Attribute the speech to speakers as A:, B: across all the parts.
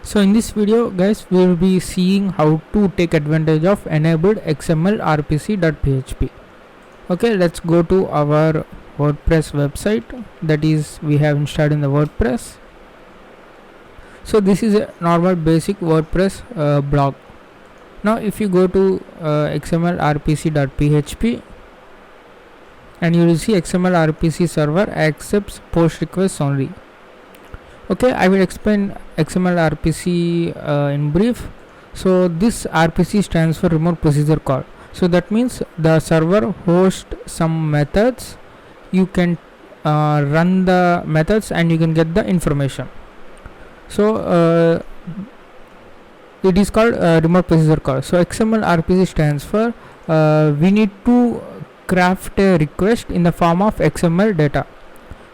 A: So in this video guys, we will be seeing how to take advantage of enabled XML RPC.php. Okay, let's go to our WordPress website, that is we have installed in the WordPress. So this is a normal basic WordPress blog. Now if you go to XML RPC.php, and you will see XML RPC server accepts post requests only. Okay, I will explain XML RPC in brief. So this RPC stands for remote procedure call. So that means the server hosts some methods. You can run the methods and you can get the information. So it is called remote procedure call. So XML RPC stands for we need to craft a request in the form of XML data.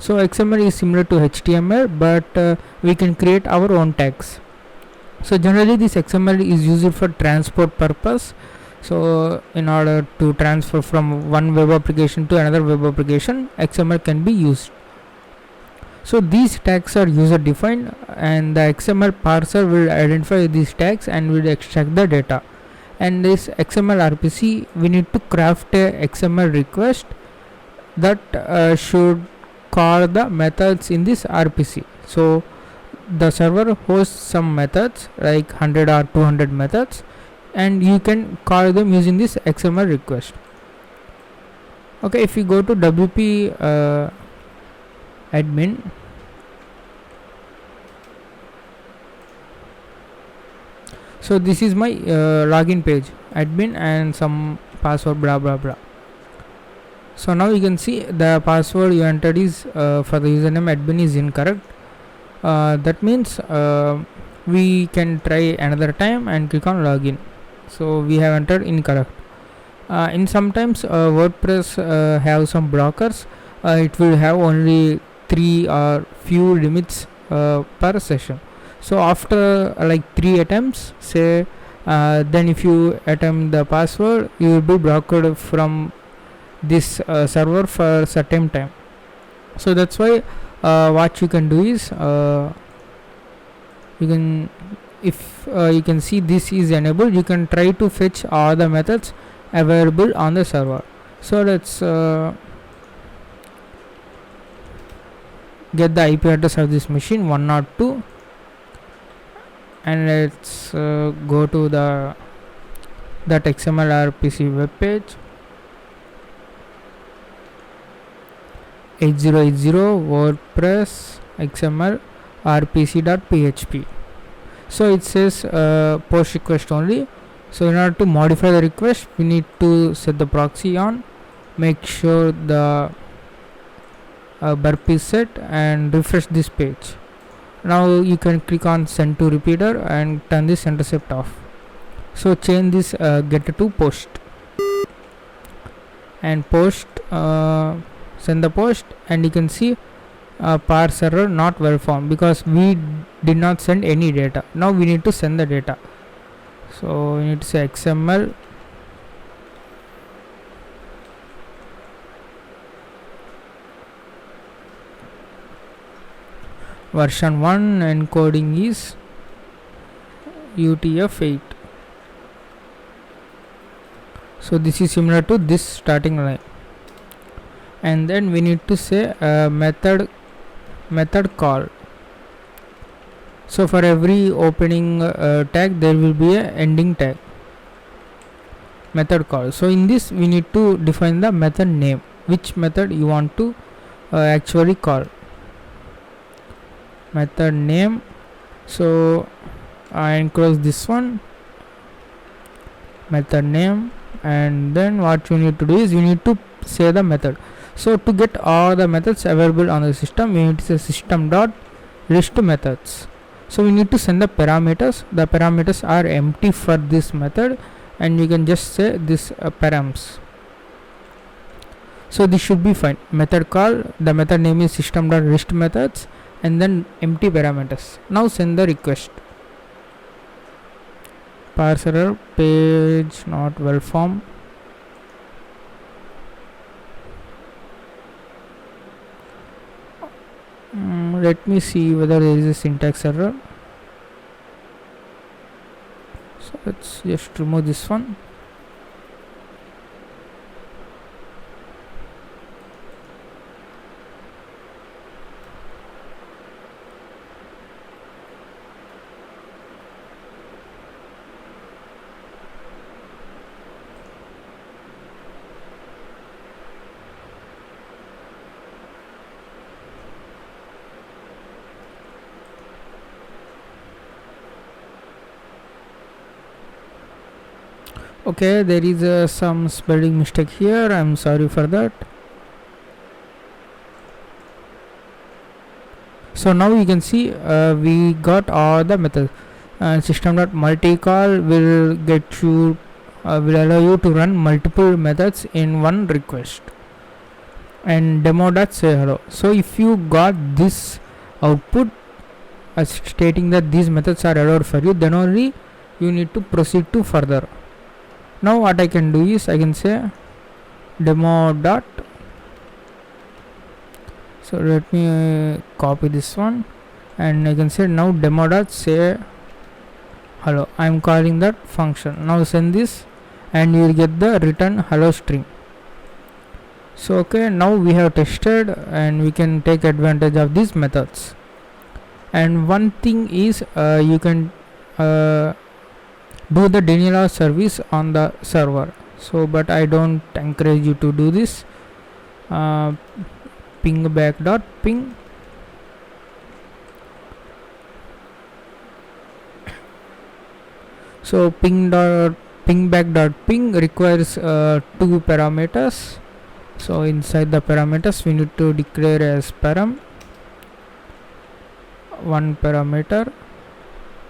A: So XML is similar to HTML, but we can create our own tags. So generally this XML is used for transport purpose. So in order to transfer from one web application to another web application, XML can be used. So these tags are user defined, and the XML parser will identify these tags and will extract the data. And this XML RPC, we need to craft a XML request that should call the methods in this RPC. So the server hosts some methods like 100 or 200 methods, and you can call them using this XML request. Okay, if you go to WP admin, so this is my login page, admin and some password blah blah blah. So now you can see the password you entered is for the username admin is incorrect. That means we can try another time and click on login. So we have entered incorrect. In sometimes WordPress have some blockers. It will have only 3 or few limits per session. So after like 3 attempts, say then if you attempt the password, you will be blocked from this server for certain time. So that's why what you can do is you can, if you can see this is enabled, you can try to fetch all the methods available on the server. So let's get the IP address of this machine 102, and let's go to that XML RPC web page 8080 WordPress XML RPC.php. So it says post request only. So in order to modify the request, we need to set the proxy on, make sure the burp is set, and refresh this page. Now you can click on send to repeater and turn this intercept off. So change this get to post, and post send the post, and you can see parse error not well found because we did not send any data. Now we need to send the data. So we need to say XML version 1, encoding is UTF-8. So this is similar to this starting line, and then we need to say method call. So for every opening tag there will be a ending tag, method call. So in this we need to define the method name, which method you want to actually call, method name. So I enclose this one, method name, and then what you need to do is you need to say the method. So to get all the methods available on the system, we need to say system.list methods. So we need to send the parameters. The parameters are empty for this method, and you can just say this params. So this should be fine. Method call, the method name is system.list methods, and then empty parameters. Now send the request. Parse error, page not well formed. Let me see whether there is a syntax error. So let's just remove this one. Okay, there is some spelling mistake here. I'm sorry for that. So now you can see we got all the methods. System.multicall will get you will allow you to run multiple methods in one request, and demo.sayhello. So if you got this output stating that these methods are allowed for you, then only you need to proceed to further. Now what I can do is I can say demo dot. So let me copy this one, and I can say now demo dot say hello. I am calling that function. Now send this and you will get the return hello string. So okay, now we have tested and we can take advantage of these methods. And one thing is you can do the denial of service on the server. So but I don't encourage you to do this. Ping back dot ping. So ping back dot ping requires two parameters. So inside the parameters we need to declare as param one parameter,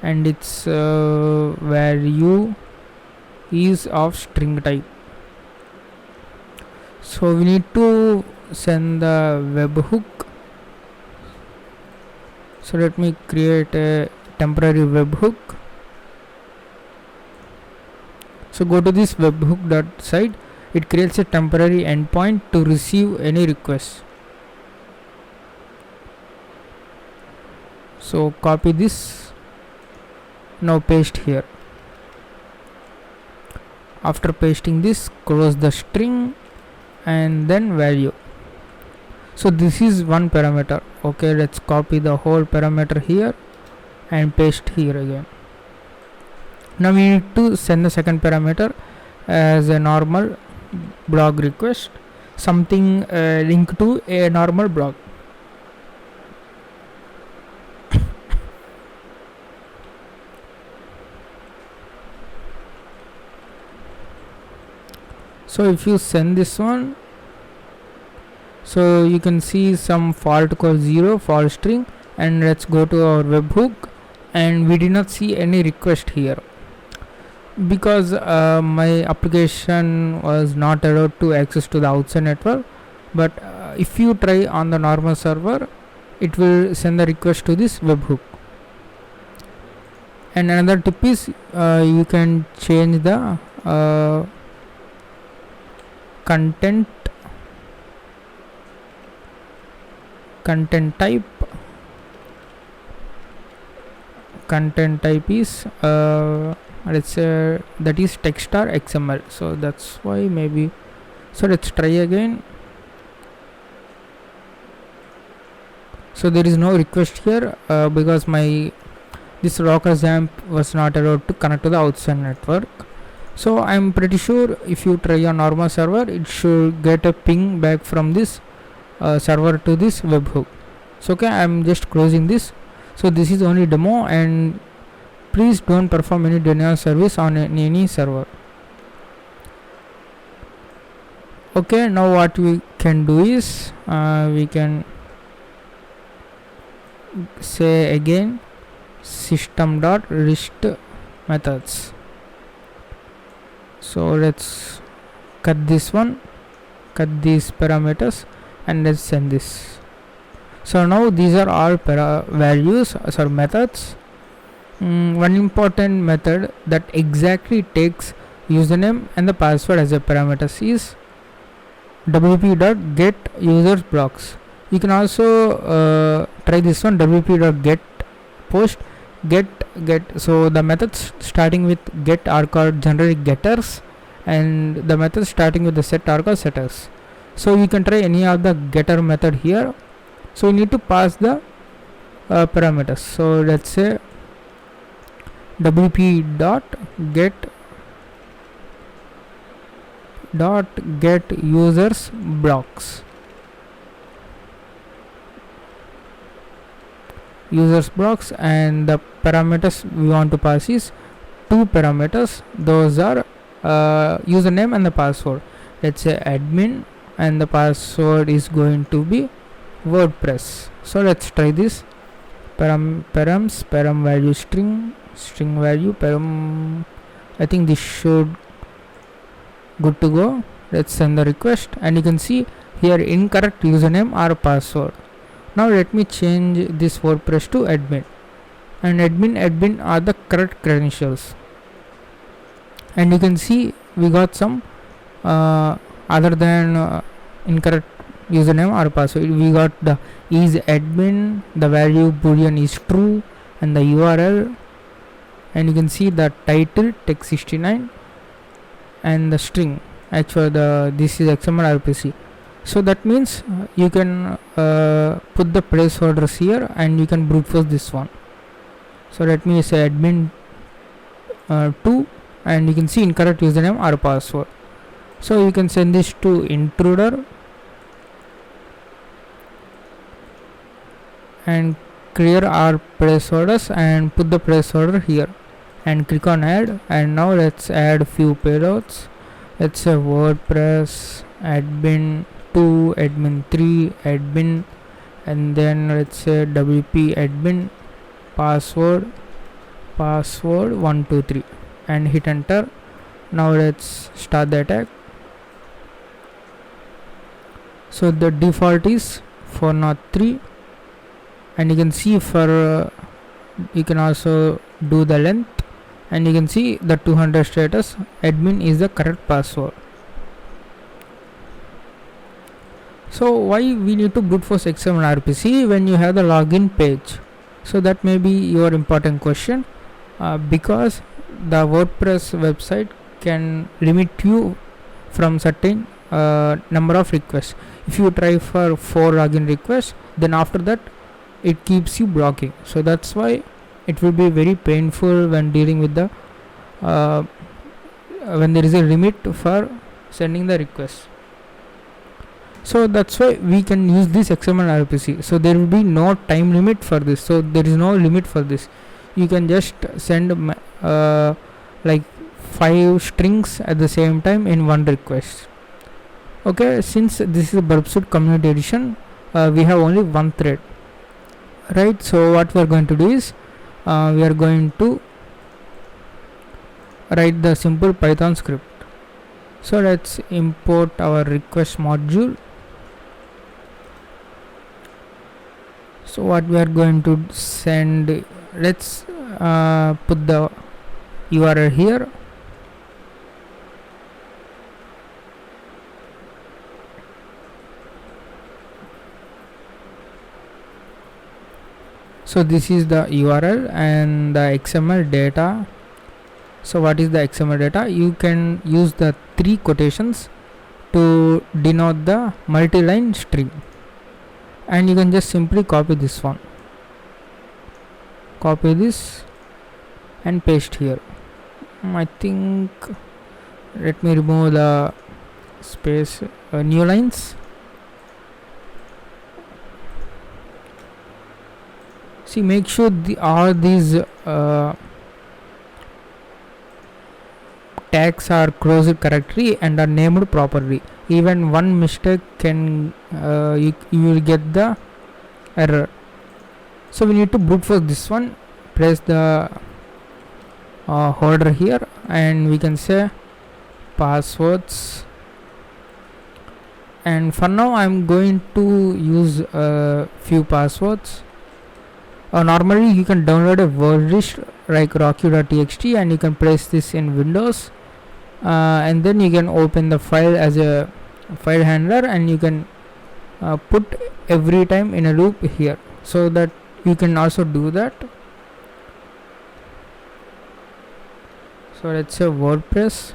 A: and its value is of string type. So we need to send the webhook. So let me create a temporary webhook. So go to this webhook.site. It creates a temporary endpoint to receive any request. So copy this. Now paste here. After pasting this, close the string and then value. So this is one parameter. Okay, let's copy the whole parameter here and paste here again. Now we need to send the second parameter as a normal blog request, something linked to a normal blog. So if you send this one, so you can see some fault code 0 fault string, and let's go to our webhook, and we did not see any request here because my application was not allowed to access to the outside network. But if you try on the normal server, it will send the request to this webhook. And another tip is you can change the content type. Content type is let's say that is text or XML. So that's why maybe. So let's try again. So there is no request here because this Rocker XAMPP was not allowed to connect to the outside network. So I'm pretty sure if you try a normal server, it should get a ping back from this server to this webhook. So okay, I'm just closing this. So this is only demo, and please don't perform any denial service on any server. Okay, now what we can do is we can say again system.list methods. So let's cut this one, cut these parameters, and let's send this. So now these are all values, sorry, methods. One important method that exactly takes username and the password as a parameters is wp.get users blocks. You can also try this one, wp.get post. get. So the methods starting with get are called generic getters, and the methods starting with the set are called setters. So you can try any of the getter method here. So you need to pass the parameters. So let's say wp get users blocks and the parameters we want to pass is two parameters. Those are username and the password. Let's say admin, and the password is going to be WordPress. So let's try this. Param value string value param. I think this should good to go. Let's send the request, and you can see here incorrect username or password. Now let me change this WordPress to admin, and admin are the correct credentials, and you can see we got some other than incorrect username or password. We got the is admin, the value boolean is true, and the URL, and you can see the title text69 and the string. Actually this is XML RPC. So that means you can put the placeholders here, and you can brute force this one. So let me say admin 2, and you can see incorrect username or password. So you can send this to intruder and clear our placeholders and put the placeholder here, and click on add. And now let's add few payloads. Let's say WordPress admin 2, admin 3, admin, and then let's say wp admin password 123, and hit enter. Now let's start the attack. So the default is 403, and you can see for you can also do the length, and you can see the 200 status admin is the correct password. So why we need to brute force XML RPC when you have the login page? So that may be your important question, because the WordPress website can limit you from certain number of requests. If you try for 4 login requests, then after that it keeps you blocking. So that's why it will be very painful when dealing with the when there is a limit for sending the request. So that's why we can use this XML RPC. So there will be no time limit for this. So there is no limit for this. You can just send like 5 strings at the same time in one request. Okay, since this is a Burp Suite Community Edition, we have only one thread, right? So what we are going to do is we are going to write the simple Python script. So let's import our request module. So what we are going to send, let's put the URL here. So this is the URL and the XML data. So what is the XML data? You can use the 3 quotations to denote the multi-line string, and you can just simply copy this one, copy this and paste here. I think let me remove the space, new lines. See, make sure all these tags are closed correctly and are named properly. Even one mistake can you will get the error. So we need to brute force this one. Press the holder here, and we can say passwords. And for now I'm going to use a few passwords. Normally you can download a word list like rocky.txt, and you can place this in Windows, and then you can open the file as a file handler, and you can put every time in a loop here, so that you can also do that. So let's say WordPress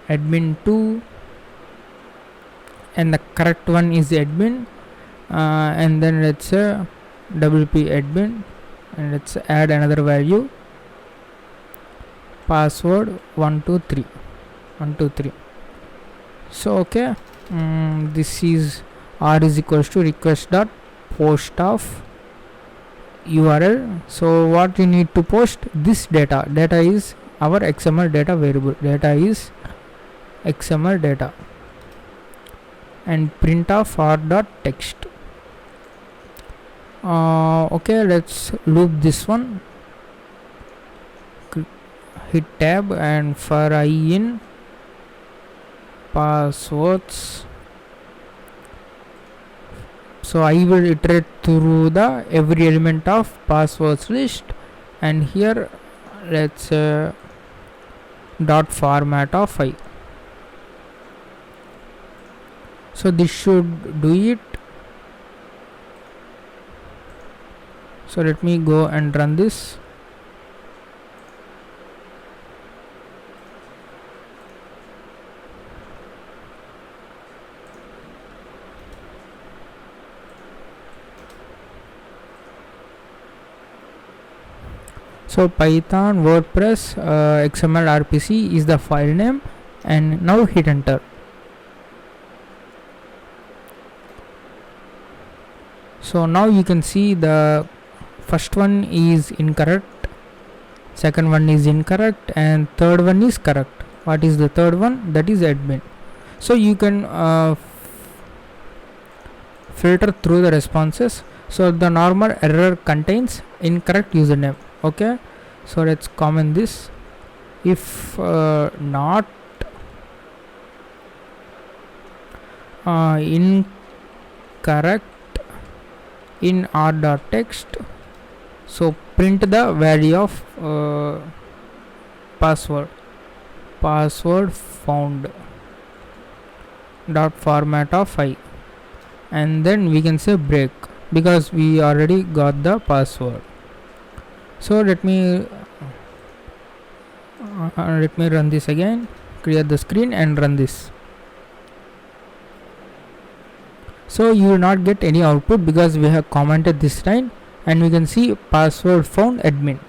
A: admin 2, and the correct one is admin, and then let's say WP admin, and let's add another value, password 123. So okay, this is r is equals to request dot post of URL. So what we need to post, this data is our XML data variable, data is XML data, and print of r dot text. Okay, let's loop this one, hit tab, and for I in passwords, so I will iterate through the every element of passwords list, and here let's dot format of I. So this should do it. So let me go and run this. So Python WordPress XML RPC is the file name, and now hit enter. So now you can see the first one is incorrect, second one is incorrect, and third one is correct. What is the third one? That is admin. So you can filter through the responses. So the normal error contains incorrect username. Okay, so let's comment this. If not incorrect in r.text, so print the value of password found dot format of I, and then we can say break, because we already got the password. So let me run this again, clear the screen and run this. So you will not get any output because we have commented this line, and we can see password found admin.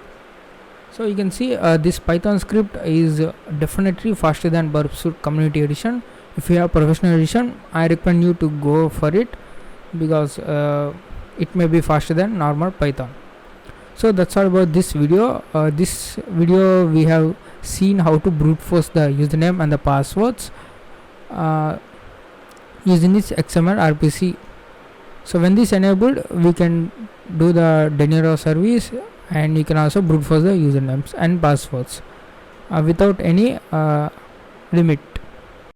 A: So you can see this Python script is definitely faster than Burp Suite Community Edition. If you have Professional Edition, I recommend you to go for it, because it may be faster than normal Python. So that's all about this video. This video we have seen how to brute force the username and the passwords using this XML RPC. So when this enabled, we can do the Deniro service, and you can also brute force the usernames and passwords without any limit.